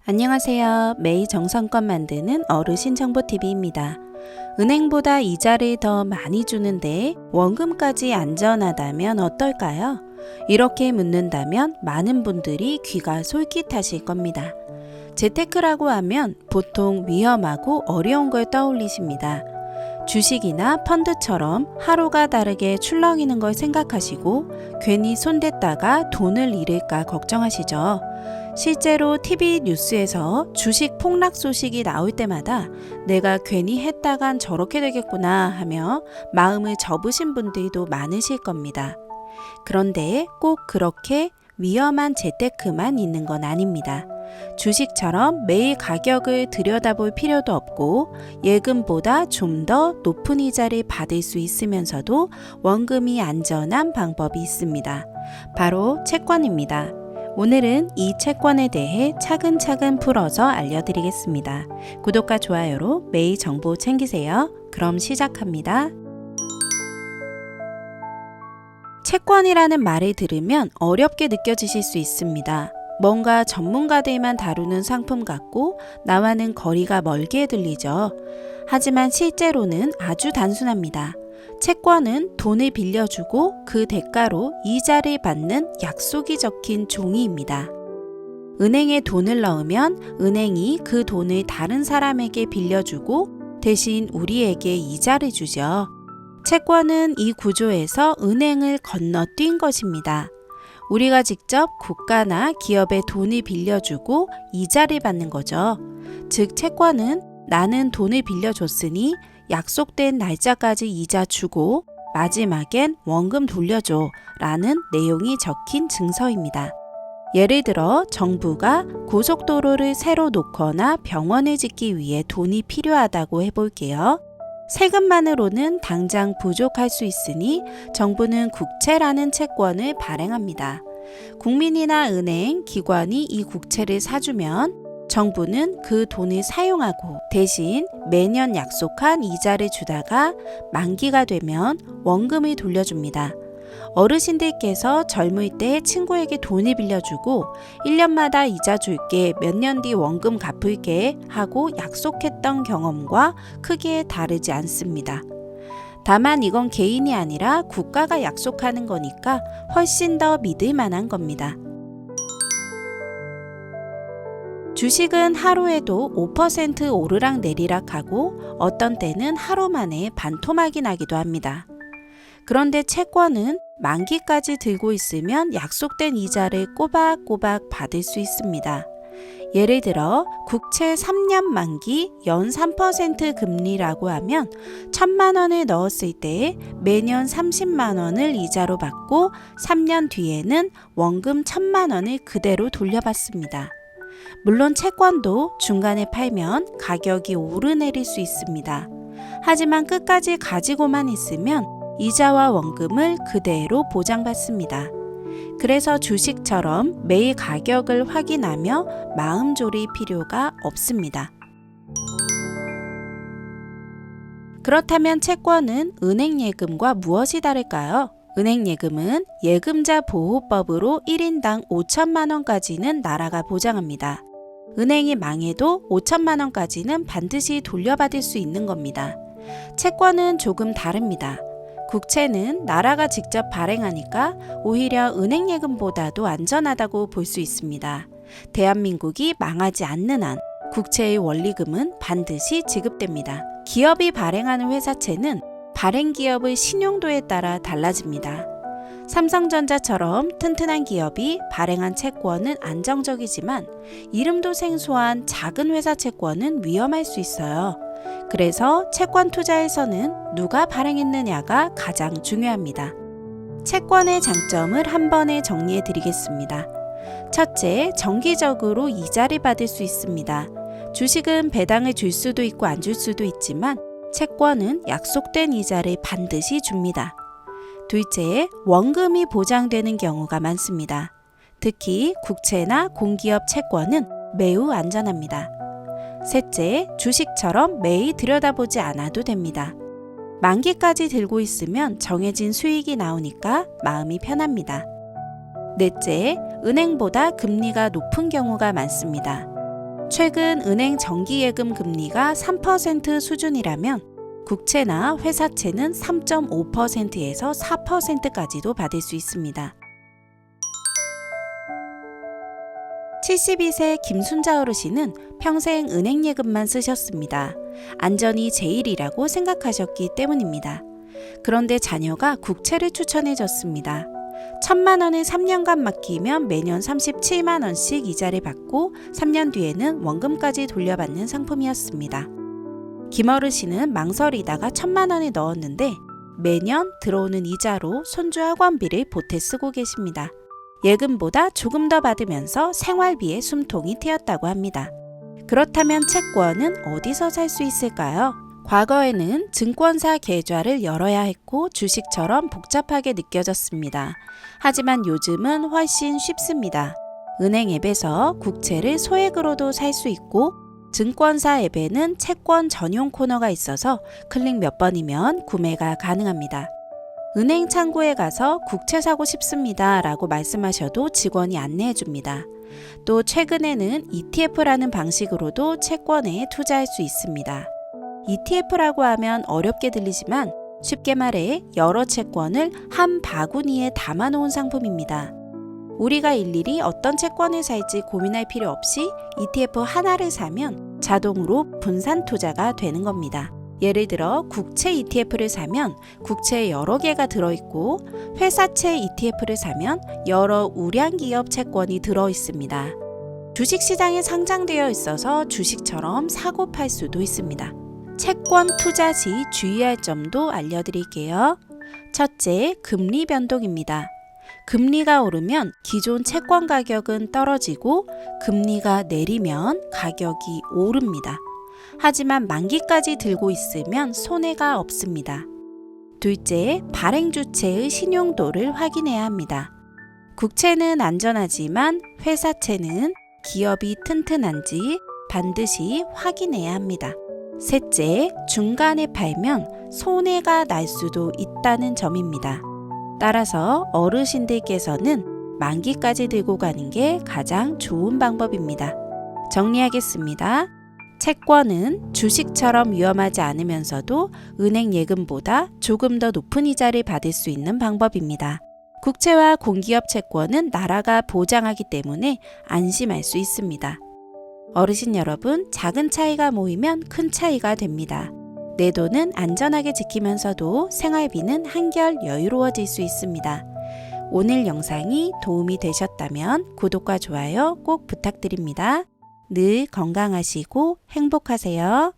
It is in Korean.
안녕하세요. 매일 정성껏 만드는 어르신 정보TV입니다. 은행보다 이자를 더 많이 주는데 원금까지 안전하다면 어떨까요? 이렇게 묻는다면 많은 분들이 귀가 솔깃하실 겁니다. 재테크라고 하면 보통 위험하고 어려운 걸 떠올리십니다. 주식이나 펀드처럼 하루가 다르게 출렁이는 걸 생각하시고 괜히 손댔다가 돈을 잃을까 걱정하시죠. 실제로 TV 뉴스에서 주식 폭락 소식이 나올 때마다 내가 괜히 했다간 저렇게 되겠구나 하며 마음을 접으신 분들도 많으실 겁니다. 그런데 꼭 그렇게 위험한 재테크만 있는 건 아닙니다. 주식처럼 매일 가격을 들여다볼 필요도 없고 예금보다 좀 더 높은 이자를 받을 수 있으면서도 원금이 안전한 방법이 있습니다. 바로 채권입니다. 오늘은 이 채권에 대해 차근차근 풀어서 알려드리겠습니다. 구독과 좋아요로 매일 정보 챙기세요. 그럼 시작합니다. 채권이라는 말을 들으면 어렵게 느껴지실 수 있습니다. 뭔가 전문가들만 다루는 상품 같고 나와는 거리가 멀게 들리죠. 하지만 실제로는 아주 단순합니다. 채권은 돈을 빌려주고 그 대가로 이자를 받는 약속이 적힌 종이입니다. 은행에 돈을 넣으면 은행이 그 돈을 다른 사람에게 빌려주고 대신 우리에게 이자를 주죠. 채권은 이 구조에서 은행을 건너뛴 것입니다. 우리가 직접 국가나 기업에 돈을 빌려주고 이자를 받는 거죠. 즉 채권은 나는 돈을 빌려줬으니 약속된 날짜까지 이자 주고 마지막엔 원금 돌려줘 라는 내용이 적힌 증서입니다. 예를 들어 정부가 고속도로를 새로 놓거나 병원을 짓기 위해 돈이 필요하다고 해볼게요. 세금만으로는 당장 부족할 수 있으니 정부는 국채라는 채권을 발행합니다. 국민이나 은행, 기관이 이 국채를 사주면 정부는 그 돈을 사용하고 대신 매년 약속한 이자를 주다가 만기가 되면 원금을 돌려줍니다. 어르신들께서 젊을 때 친구에게 돈을 빌려주고 1년마다 이자 줄게, 몇 년 뒤 원금 갚을게 하고 약속했던 경험과 크게 다르지 않습니다. 다만 이건 개인이 아니라 국가가 약속하는 거니까 훨씬 더 믿을 만한 겁니다. 주식은 하루에도 5% 오르락 내리락 하고 어떤 때는 하루 만에 반토막이 나기도 합니다. 그런데 채권은 만기까지 들고 있으면 약속된 이자를 꼬박꼬박 받을 수 있습니다. 예를 들어 국채 3년 만기 연 3% 금리라고 하면 1,000만 원을 넣었을 때 매년 30만 원을 이자로 받고 3년 뒤에는 원금 1,000만 원을 그대로 돌려받습니다. 물론 채권도 중간에 팔면 가격이 오르내릴 수 있습니다. 하지만 끝까지 가지고만 있으면 이자와 원금을 그대로 보장받습니다. 그래서 주식처럼 매일 가격을 확인하며 마음 졸일 필요가 없습니다. 그렇다면 채권은 은행 예금과 무엇이 다를까요? 은행 예금은 예금자 보호법으로 1인당 5천만 원까지는 나라가 보장합니다. 은행이 망해도 5천만 원까지는 반드시 돌려받을 수 있는 겁니다. 채권은 조금 다릅니다. 국채는 나라가 직접 발행하니까 오히려 은행 예금보다도 안전하다고 볼 수 있습니다. 대한민국이 망하지 않는 한 국채의 원리금은 반드시 지급됩니다. 기업이 발행하는 회사채는 발행 기업의 신용도에 따라 달라집니다. 삼성전자처럼 튼튼한 기업이 발행한 채권은 안정적이지만 이름도 생소한 작은 회사 채권은 위험할 수 있어요. 그래서 채권 투자에서는 누가 발행했느냐가 가장 중요합니다. 채권의 장점을 한 번에 정리해 드리겠습니다. 첫째, 정기적으로 이자를 받을 수 있습니다. 주식은 배당을 줄 수도 있고 안 줄 수도 있지만 채권은 약속된 이자를 반드시 줍니다. 둘째, 원금이 보장되는 경우가 많습니다. 특히 국채나 공기업 채권은 매우 안전합니다. 셋째, 주식처럼 매일 들여다보지 않아도 됩니다. 만기까지 들고 있으면 정해진 수익이 나오니까 마음이 편합니다. 넷째, 은행보다 금리가 높은 경우가 많습니다. 최근 은행 정기예금 금리가 3% 수준이라면 국채나 회사채는 3.5%에서 4%까지도 받을 수 있습니다. 72세 김순자 어르신은 평생 은행예금만 쓰셨습니다. 안전이 제일이라고 생각하셨기 때문입니다. 그런데 자녀가 국채를 추천해줬습니다. 1,000만 원을 3년간 맡기면 매년 37만 원씩 이자를 받고 3년 뒤에는 원금까지 돌려받는 상품이었습니다. 김 어르신은 망설이다가 1,000만 원을 넣었는데 매년 들어오는 이자로 손주 학원비를 보태 쓰고 계십니다. 예금보다 조금 더 받으면서 생활비에 숨통이 트였다고 합니다. 그렇다면 채권은 어디서 살 수 있을까요? 과거에는 증권사 계좌를 열어야 했고 주식처럼 복잡하게 느껴졌습니다. 하지만 요즘은 훨씬 쉽습니다. 은행 앱에서 국채를 소액으로도 살 수 있고 증권사 앱에는 채권 전용 코너가 있어서 클릭 몇 번이면 구매가 가능합니다. 은행 창구에 가서 국채 사고 싶습니다 라고 말씀하셔도 직원이 안내해 줍니다. 또 최근에는 ETF라는 방식으로도 채권에 투자할 수 있습니다. ETF라고 하면 어렵게 들리지만 쉽게 말해 여러 채권을 한 바구니에 담아놓은 상품입니다. 우리가 일일이 어떤 채권을 살지 고민할 필요 없이 ETF 하나를 사면 자동으로 분산 투자가 되는 겁니다. 예를 들어 국채 ETF를 사면 국채에 여러 개가 들어있고 회사채 ETF를 사면 여러 우량기업 채권이 들어있습니다. 주식시장에 상장되어 있어서 주식처럼 사고 팔 수도 있습니다. 채권 투자 시 주의할 점도 알려드릴게요. 첫째, 금리 변동입니다. 금리가 오르면 기존 채권 가격은 떨어지고 금리가 내리면 가격이 오릅니다. 하지만 만기까지 들고 있으면 손해가 없습니다. 둘째, 발행 주체의 신용도를 확인해야 합니다. 국채는 안전하지만 회사채는 기업이 튼튼한지 반드시 확인해야 합니다. 셋째, 중간에 팔면 손해가 날 수도 있다는 점입니다. 따라서 어르신들께서는 만기까지 들고 가는 게 가장 좋은 방법입니다. 정리하겠습니다. 채권은 주식처럼 위험하지 않으면서도 은행 예금보다 조금 더 높은 이자를 받을 수 있는 방법입니다. 국채와 공기업 채권은 나라가 보장하기 때문에 안심할 수 있습니다. 어르신 여러분, 작은 차이가 모이면 큰 차이가 됩니다. 내 돈은 안전하게 지키면서도 생활비는 한결 여유로워질 수 있습니다. 오늘 영상이 도움이 되셨다면 구독과 좋아요 꼭 부탁드립니다. 늘 건강하시고 행복하세요.